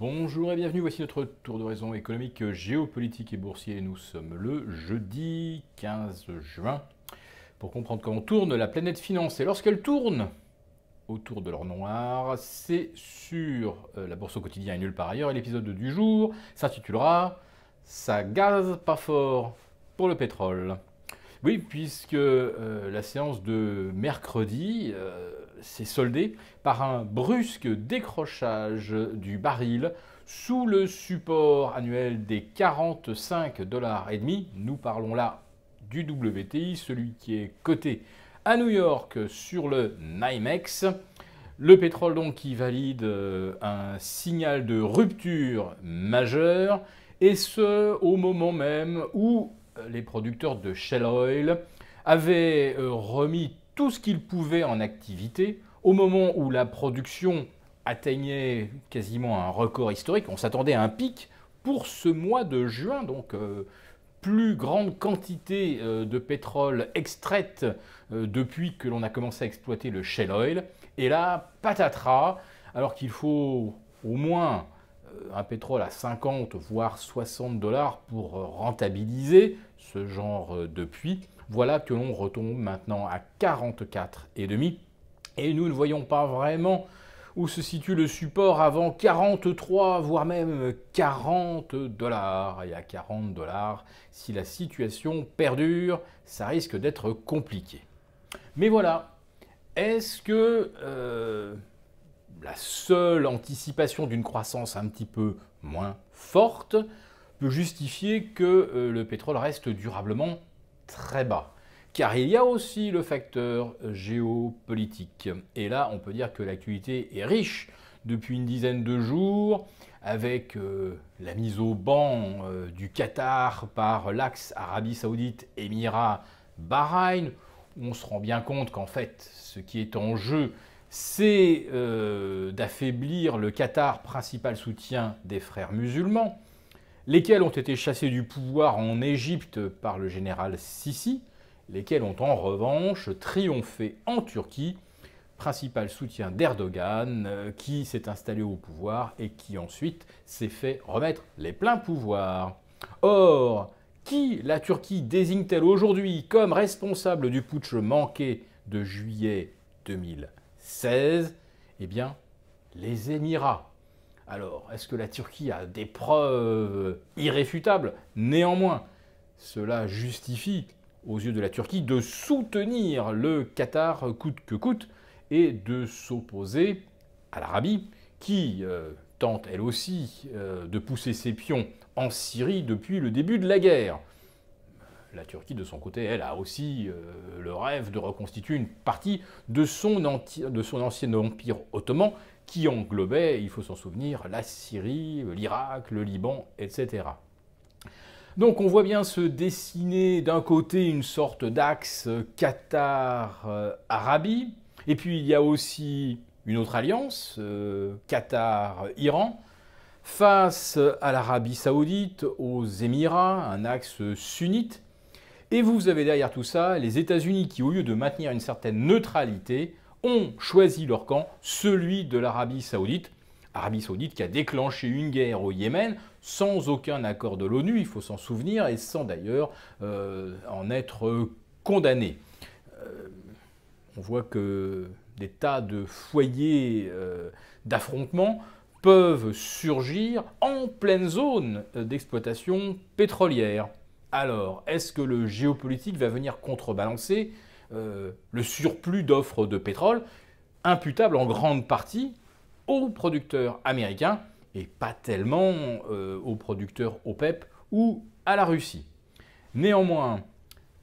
Bonjour et bienvenue, voici notre tour d'horizon économique, géopolitique et boursier. Nous sommes le jeudi 15 juin pour comprendre comment tourne la planète finance. Et lorsqu'elle tourne autour de l'or noir, c'est sur la bourse au quotidien et nulle part ailleurs. Et l'épisode du jour s'intitulera « Ça gaze pas fort pour le pétrole ». Oui, puisque la séance de mercredi s'est soldée par un brusque décrochage du baril sous le support annuel des 45,5 $. Nous parlons là du WTI, celui qui est coté à New York sur le NYMEX. Le pétrole donc qui valide un signal de rupture majeure, et ce au moment même où les producteurs de Shell Oil avaient remis tout ce qu'ils pouvaient en activité, au moment où la production atteignait quasiment un record historique. On s'attendait à un pic pour ce mois de juin, donc plus grande quantité de pétrole extraite depuis que l'on a commencé à exploiter le Shell Oil. Et là, patatras, alors qu'il faut au moins un pétrole à 50 voire 60 $ pour rentabiliser ce genre de puits. Voilà que l'on retombe maintenant à 44,5 $. Et nous ne voyons pas vraiment où se situe le support avant 43, voire même 40 $. Et à 40 $, si la situation perdure, ça risque d'être compliqué. Mais voilà, est-ce que la seule anticipation d'une croissance un petit peu moins forte peut justifier que le pétrole reste durablement très bas? Car il y a aussi le facteur géopolitique. Et là, on peut dire que l'actualité est riche depuis une dizaine de jours, avec la mise au ban du Qatar par l'axe Arabie Saoudite, Émirats, Bahreïn. On se rend bien compte qu'en fait, ce qui est en jeu, c'est d'affaiblir le Qatar, principal soutien des frères musulmans, lesquels ont été chassés du pouvoir en Égypte par le général Sisi, lesquels ont en revanche triomphé en Turquie, principal soutien d'Erdogan, qui s'est installé au pouvoir et qui ensuite s'est fait remettre les pleins pouvoirs. Or, qui la Turquie désigne-t-elle aujourd'hui comme responsable du putsch manqué de juillet 2016 ? Eh bien, les Émirats. Alors, est-ce que la Turquie a des preuves irréfutables? Néanmoins, cela justifie, aux yeux de la Turquie, de soutenir le Qatar coûte que coûte et de s'opposer à l'Arabie, qui tente elle aussi de pousser ses pions en Syrie depuis le début de la guerre. La Turquie, de son côté, elle a aussi le rêve de reconstituer une partie de son ancien empire ottoman qui englobait, il faut s'en souvenir, la Syrie, l'Irak, le Liban, etc. Donc on voit bien se dessiner d'un côté une sorte d'axe Qatar-Arabie, et puis il y a aussi une autre alliance, Qatar-Iran, face à l'Arabie Saoudite, aux Émirats, un axe sunnite. Et vous avez derrière tout ça les États-Unis qui, au lieu de maintenir une certaine neutralité, ont choisi leur camp, celui de l'Arabie Saoudite. Arabie Saoudite qui a déclenché une guerre au Yémen sans aucun accord de l'ONU, il faut s'en souvenir, et sans d'ailleurs en être condamné. On voit que des tas de foyers d'affrontements peuvent surgir en pleine zone d'exploitation pétrolière. Alors, est-ce que le géopolitique va venir contrebalancer le surplus d'offres de pétrole, imputable en grande partie aux producteurs américains et pas tellement aux producteurs OPEP ou à la Russie? Néanmoins,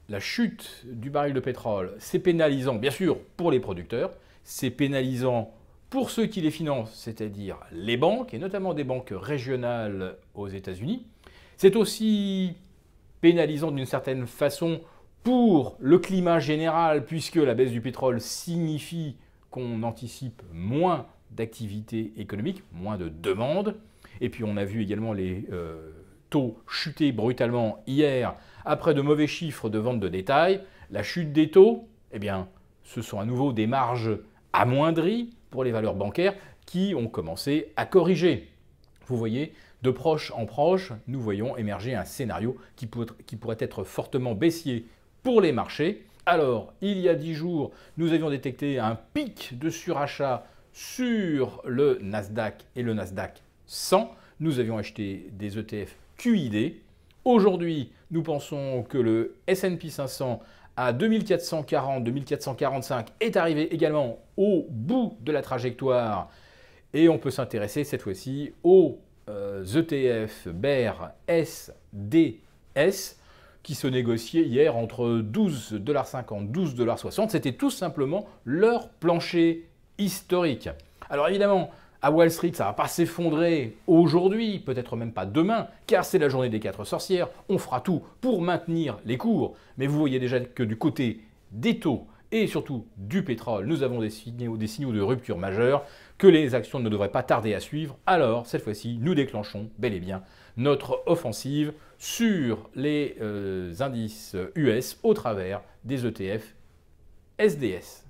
la chute du baril de pétrole, c'est pénalisant, bien sûr, pour les producteurs, c'est pénalisant pour ceux qui les financent, c'est-à-dire les banques, et notamment des banques régionales aux États-Unis. C'est aussi pénalisant d'une certaine façon pour le climat général, puisque la baisse du pétrole signifie qu'on anticipe moins d'activité économique, moins de demande. Et puis on a vu également les taux chuter brutalement hier après de mauvais chiffres de vente de détail. La chute des taux, eh bien, ce sont à nouveau des marges amoindries pour les valeurs bancaires qui ont commencé à corriger. Vous voyez, de proche en proche, nous voyons émerger un scénario qui pourrait être fortement baissier pour les marchés. Alors, il y a 10 jours, nous avions détecté un pic de surachat sur le Nasdaq et le Nasdaq 100. Nous avions acheté des ETF QID. Aujourd'hui, nous pensons que le S&P 500 à 2440, 2445 est arrivé également au bout de la trajectoire. Et on peut s'intéresser cette fois-ci aux ETF BER SDS qui se négociaient hier entre 12,50 $, 12,60 $. C'était tout simplement leur plancher historique. Alors évidemment, à Wall Street, ça ne va pas s'effondrer aujourd'hui, peut-être même pas demain, car c'est la journée des 4 sorcières. On fera tout pour maintenir les cours. Mais vous voyez déjà que du côté des taux et surtout du pétrole, nous avons des signaux de rupture majeure que les actions ne devraient pas tarder à suivre. Alors, cette fois-ci, nous déclenchons bel et bien notre offensive sur les indices US au travers des ETF SDS.